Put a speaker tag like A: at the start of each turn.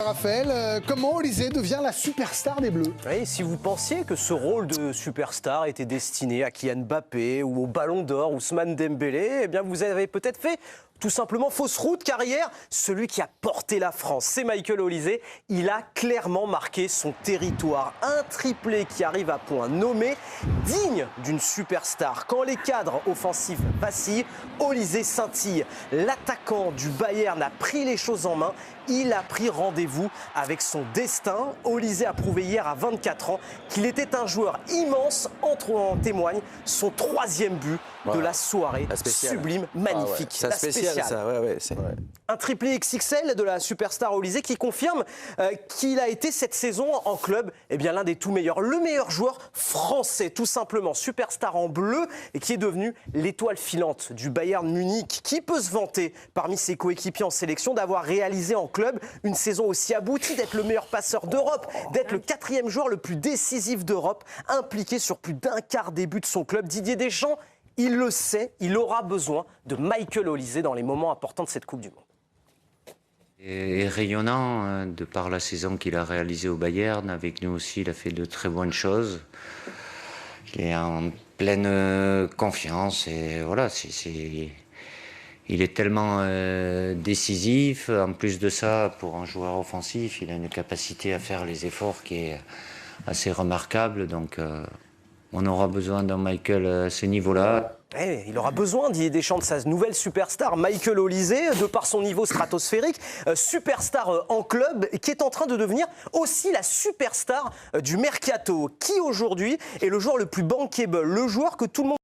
A: Raphaël, comment Olysée devient la superstar des Bleus?
B: Oui, si vous pensiez que ce rôle de superstar était destiné à Kylian Mbappé ou au Ballon d'Or, Ousmane Dembélé, eh bien vous avez peut-être fait tout simplement fausse route, car hier, celui qui a porté la France, c'est Michael Olysée. Il a clairement marqué son territoire. Un triplé qui arrive à point nommé, digne d'une superstar. Quand les cadres offensifs vacillent, Olysée scintille. L'attaquant du Bayern a pris les choses en main. Il a pris rendez-vous avec son destin. Olysée a prouvé hier à 24 ans qu'il était un joueur immense. En témoigne son 3e but de la soirée. Sublime, magnifique.
C: C'est spécial, ça. Ouais.
B: Un triplé XXL de la superstar Olysée qui confirme qu'il a été cette saison en club l'un des tout meilleurs. Le meilleur joueur français, tout simplement. Superstar en bleu et qui est devenu l'étoile filante du Bayern Munich. Qui peut se vanter parmi ses coéquipiers en sélection d'avoir réalisé en club une saison aussi aboutie, d'être le meilleur passeur d'Europe, d'être le 4e joueur le plus décisif d'Europe, impliqué sur plus d'un quart des buts de son club. Didier Deschamps, il le sait, il aura besoin de Michael Olysée dans les moments importants de cette Coupe du Monde.
D: Et rayonnant, de par la saison qu'il a réalisée au Bayern. Avec nous aussi, il a fait de très bonnes choses. Il est en pleine confiance et voilà, il est tellement décisif. En plus de ça, pour un joueur offensif, il a une capacité à faire les efforts qui est assez remarquable. Donc, on aura besoin d'un Michael à ce niveau-là.
B: Il aura besoin, Didier Deschamps, de sa nouvelle superstar, Michael Olysée, de par son niveau stratosphérique, superstar en club, qui est en train de devenir aussi la superstar du mercato, qui aujourd'hui est le joueur le plus bankable, le joueur que tout le monde